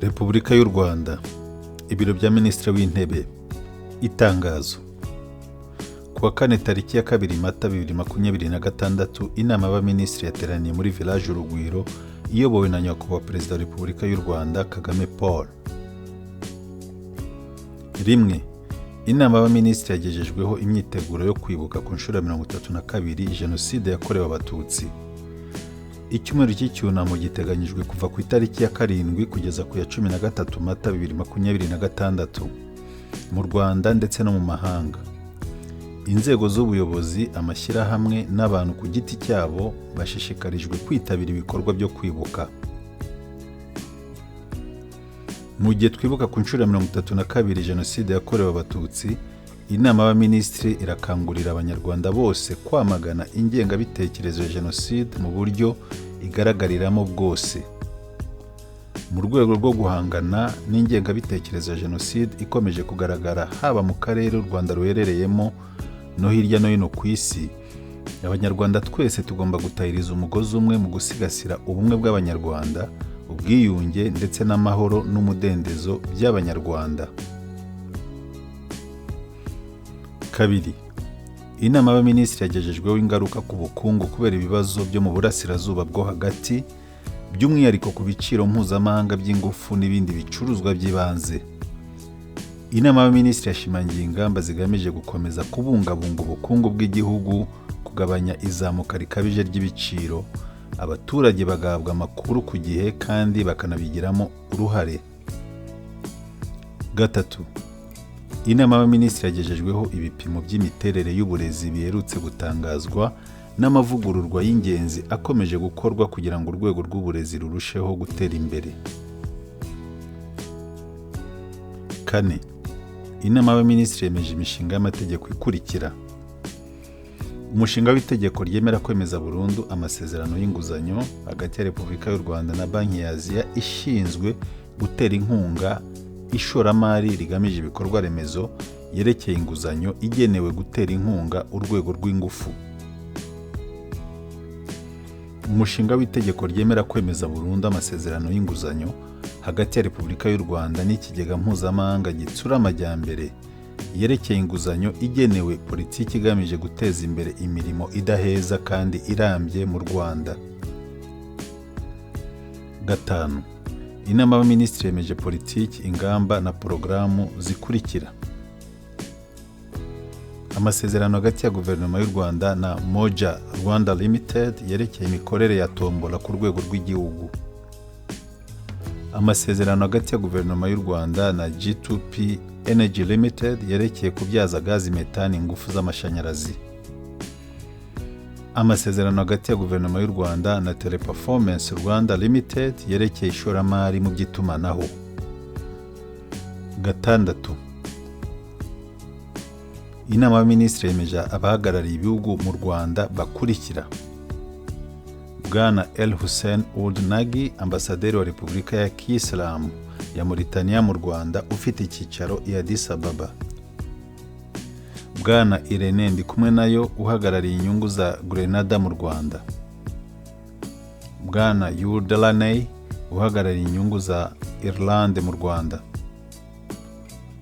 Repubulika y'u Rwanda, ibiro bya Minisitiri w'Intebe, itangazo. Kuwa 4 tariki ya 2 Mata 2026, inama y'abaminisitiri yateraniye muri village Urugwiro iyobowe na nyakubahwa Perezida wa Repubulika y'u Rwanda Kagame Paul. Rimwe, inama y'abaminisitiri yagejejweho imyiteguro yo kwibuka ku nshuro ya 32 Jenoside yakorewe Abatutsi. Icyumweru cy'icyunamo giteganyijwe kuva ku itariki ya 7 kugeza ku ya 13 Mata 2026 mu Rwanda ndetse no mu mahanga. Inzego z'ubuyobozi, amashyirahamwe n'abantu ku giti cyabo bashishikarijwe kwitabira ibikorwa byo kwibuka. Mu gihe twibuka ku nshuro ya 32 Jenoside yakorewe Abatutsi, inama y'abaminisitiri irakangurira abanyarwanda bose kwamagana ingengabitekerezo ya Jenoside mu buryo igaragariramo bwose. Mu rwego rwo guhangana n'ingengabitekerezo ya Jenoside ikomeje kugaragara haba mu karere u Rwanda ruherereyemo no hirya no hino ku isi, abanyarwanda twese tugomba gutahiriza umugozi umwe mu gusigasira ubumwe bw'abanyarwanda, ubwiyunge ndetse n'amahoro n'umudendezo by'abanyarwanda. Kabiri, inama y'abaminisitiri yagejejweho ingaruka ku bukungu kubera ibibazo byo mu burasirazuba bwo hagati, by'umwihariko ku biciro mpuzamahanga by'ingufu n'ibindi bicuruzwa by'ibanze. Inama y'abaminisitiri yashimangiye ingamba zigamije gukomeza kubungabunga ubukungu bw'igihugu, kugabanya izamuka rikabije ry'ibiciro, abaturage bagahabwa amakuru ku gihe kandi bakanabigiramo uruhare. Gatatu, inama y'abaminisitiri yagejejweho ibipimo by'imiterere y'uburezi biherutse gutangazwa n'amavugururwa y'ingenzi akomeje gukorwa kugira ngo urwego rw'uburezi rurusheho gutera imbere. Kane, inama y'abaminisitiri yemeje imishinga y'amategeko ikurikira: umushinga w'itegeko ryemera kwemeza burundu amasezerano y'inguzanyo hagati ya Repubulika y'u Rwanda na Banki ya Aziya ishinzwe gutera inkunga ishoramari rigamije ibikorwa remezo yerekeye inguzanyo igenewe gutera inkunga urwego rw'ingufu. Umushinga w'itegeko ryemera kwemeza burundu amasezerano y'inguzanyo hagati ya Repubulika y'u Rwanda n'ikigega mpuzamahanga gitsura amajyambere yerekeye inguzanyo igenewe politiki igamije guteza imbere imirimo idaheza kandi irambye mu Rwanda. Gatanu, inama y'abaminisitiri yemeje politiki, ingamba na porogaramu zikurikira: amasezerano hagati ya guverinoma y'u Rwanda na Moja Rwanda Limited yerekeye imikorere ya tombola ku rwego rw'igihugu. Amasezerano hagati ya guverinoma y'u Rwanda na G2P Energy Limited yerekeye kubyaza gazi metani ingufu z'amashanyarazi. Amasezerano hagati ya guverinoma y'u Rwanda na Teleperformance Rwanda Limited yerekeye ishoramari mu by'itumanaho. Gatandatu, inama y'abaminisitiri yemeje abahagarariye ibihugu mu Rwanda bakurikira: Bwana El Hussein Ould Nagi, ambasaderi wa Repubulika ya Kiyisilamu ya Mauritania mu Rwanda ufite icyicaro i Addis Ababa. Bwana Irene Ndikumwenayo, uhagarariye inyungu za Grenada mu Rwanda. Bwana Yul Delaney, uhagarariye inyungu za Irlande mu Rwanda.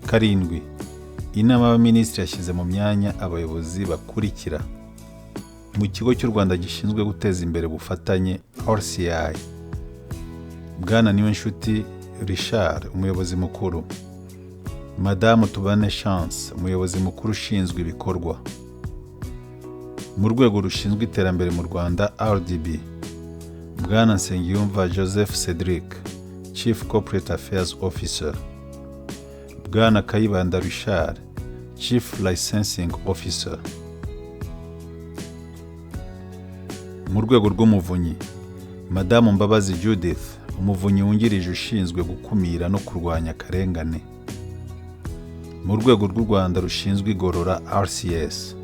Karindwi, inama y'abaminisitiri yashyize mu myanya abayobozi bakurikira: mu kigo cy'u Rwanda gishinzwe guteza imbere ubufatanye RCI, Bwana Niwenshuti Richard, umuyobozi mukuru. Madamu Tubane Chance, umuyobozi mukuru ushinzwe ibikorwa. Mu rwego rushinzwe iterambere mu Rwanda RDB, Bwana Nsengiyumva Joseph Cedric, Chief Corporate Affairs Officer. Bwana Kayibanda Richard, Chief Licensing Officer. Mu rwego rw'umuvunyi, Madamu Mbabazi Judith, umuvunyi wungirije ushinzwe gukumira no kurwanya akarengane. Mu rwego rw'u Rwanda rushinzwe igorora RCS,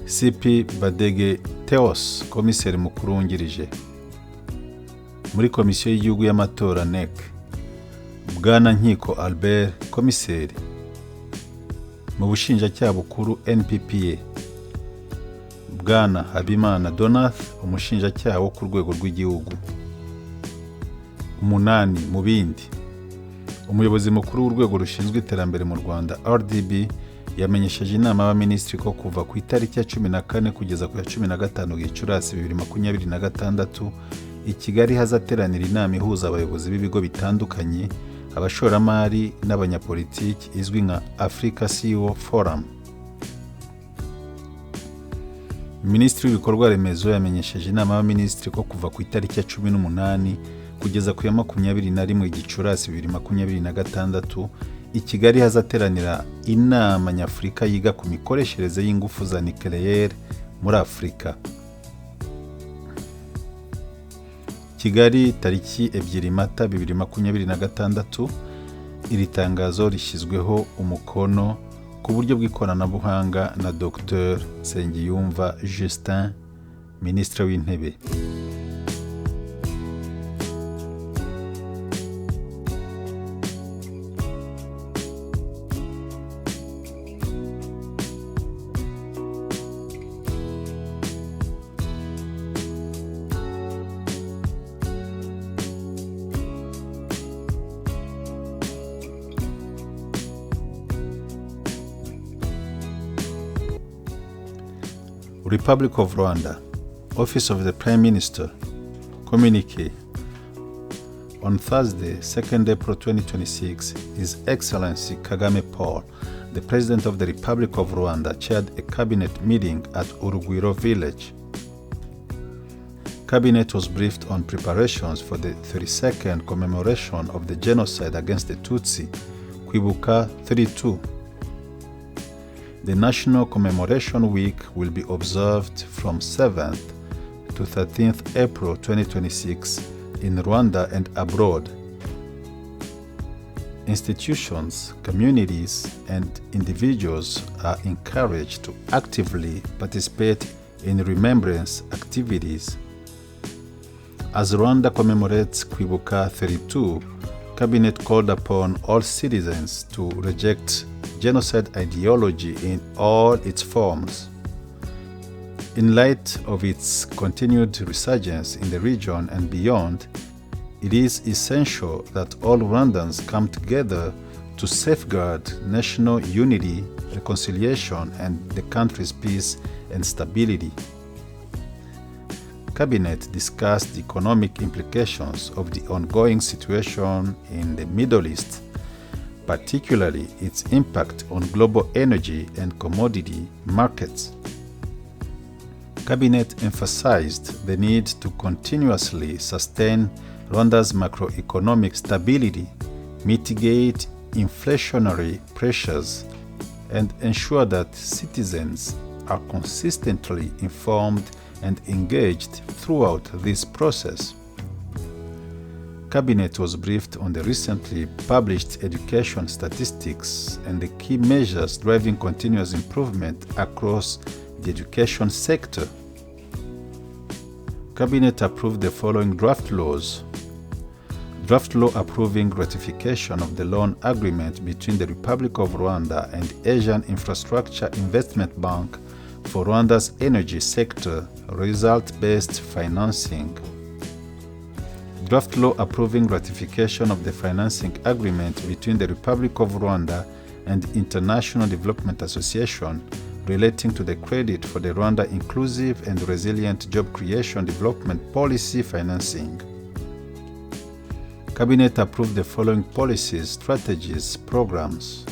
CP Badege Theos, komiseri mukuru wungirije. Muri komisiyo y'igihugu y'amatora NEC, Bwana Nkiko Albert, komiseri. Mu bushinjacyaha bukuru NPPA, Bwana Habimana Donath, umushinjacyaha wo ku rwego rw'igihugu. 8 mu bindi, Umuyobozi mukuru w'urwego rushinzwe iterambere mu Rwanda RDB yamenyesheje inama y'abaminisitiri ko kuva ku itariki ya 14 kugeza ku ya 15 Gicurasi 2026 i Kigali hazateranira inama ihuza abayobozi b'ibigo bitandukanye, abashoramari n'abanyapolitiki izwi nka Africa CEO Forum. Minisitiri w'ibikorwa remezo yamenyesheje inama y'abaminisitiri ko kuva ku itariki ya 18 kugeza ku ya 21 Gicurasi 2026 i Kigali hazateranira inama nyafurika yiga ku mikoreshereze y'ingufu za nucleaire muri Afurika. Kigali tariki 2 Mata 2026. Iri tangazo rishyizweho umukono ku buryo bw'ikoranabuhanga na Dr Nsengiyumva Justin, Minisitiri w'Intebe. Republic of Rwanda, Office of the Prime Minister, Communique. On Thursday, 2nd April 2026, His Excellency Kagame Paul, the President of the Republic of Rwanda, chaired a cabinet meeting at Urugwiro village. Cabinet was briefed on preparations for the 32nd commemoration of the genocide against the Tutsi, Kwibuka 32. The National Commemoration Week will be observed from 7th to 13th April 2026 in Rwanda and abroad. Institutions, communities, and individuals are encouraged to actively participate in remembrance activities. As Rwanda commemorates Kwibuka 32, Cabinet called upon all citizens to reject genocide ideology in all its forms. In light of its continued resurgence in the region and beyond, it is essential that all Rwandans come together to safeguard national unity, reconciliation, and the country's peace and stability. Cabinet discussed the economic implications of the ongoing situation in the Middle East, particularly its impact on global energy and commodity markets. Cabinet emphasized the need to continuously sustain Rwanda's macroeconomic stability, mitigate inflationary pressures, and ensure that citizens are consistently informed and engaged throughout this process. Cabinet was briefed on the recently published education statistics and the key measures driving continuous improvement across the education sector. Cabinet approved the following draft laws. Draft law approving ratification of the loan agreement between the Republic of Rwanda and Asian Infrastructure Investment Bank for Rwanda's energy sector result-based financing. Draft law approving ratification of the financing agreement between the Republic of Rwanda and International Development Association relating to the credit for the Rwanda Inclusive and Resilient Job Creation Development Policy financing. Cabinet approved the following policies, strategies, programs.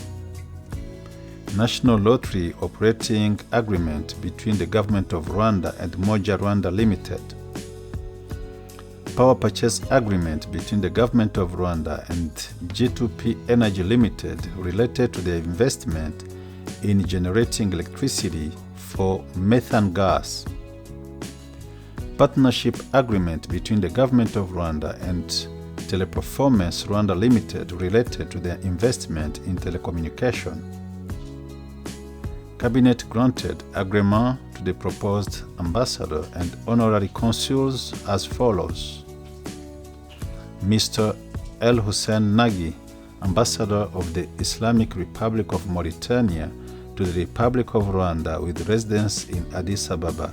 National Lottery Operating Agreement between the Government of Rwanda and Moja Rwanda Limited. Power Purchase Agreement between the Government of Rwanda and G2P Energy Limited related to their investment in generating electricity for methane gas. Partnership Agreement between the Government of Rwanda and Teleperformance Rwanda Limited related to their investment in telecommunication. Cabinet granted agreement to the proposed ambassador and honorary consuls as follows. Mr. El Hussein Nagy, Ambassador of the Islamic Republic of Mauritania to the Republic of Rwanda with residence in Addis Ababa.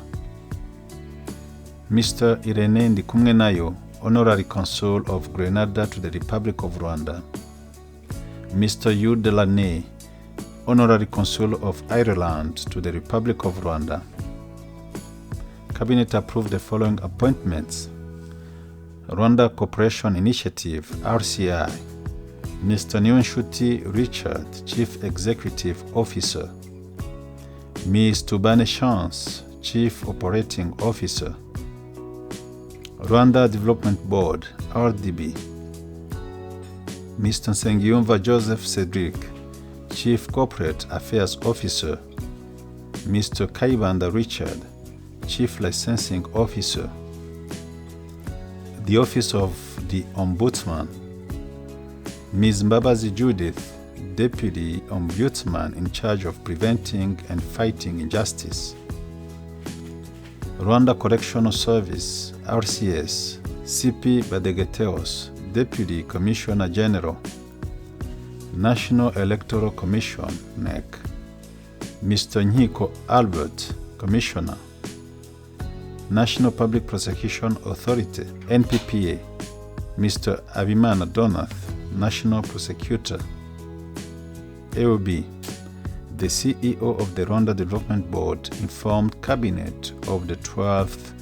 Mr. Irene Ndikumwenayo, Honorary Consul of Grenada to the Republic of Rwanda. Mr. Hugh Delaney, Honorary Consul of Ireland to the Republic of Rwanda. Cabinet approved the following appointments: Rwanda Cooperation Initiative, RCI, Mr. Niyonshuti Richard, Chief Executive Officer, Ms. Tubane Chance, Chief Operating Officer, Rwanda Development Board, RDB, Mr. Nsengiyumva Joseph Cedric, Chief Corporate Affairs Officer, Mr. Kayibanda Richard, Chief Licensing Officer, the Office of the Ombudsman, Ms. Mbabazi Judith, Deputy Ombudsman in charge of preventing and fighting injustice, Rwanda Correctional Service, RCS, CP Badegeteos, Deputy Commissioner General, National Electoral Commission, NEC, Mr. Nhiko Albert, Commissioner, National Public Prosecution Authority, NPPA, Mr. Abimana Donath, National Prosecutor, AOB. The CEO of the Rwanda Development Board informed Cabinet of the 12th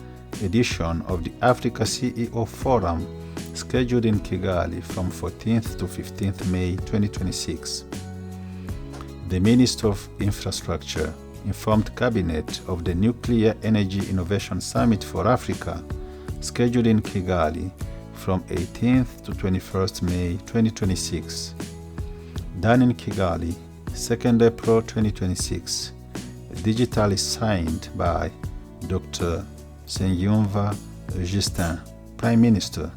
edition of the Africa CEO Forum scheduled in Kigali from 14th to 15th May 2026. The Minister of Infrastructure informed Cabinet of the Nuclear Energy Innovation Summit for Africa scheduled in Kigali from 18th to 21st May 2026. Done in Kigali, 2nd April 2026. Digitally signed by Dr. Nsengiyumva Justin, Prime Minister.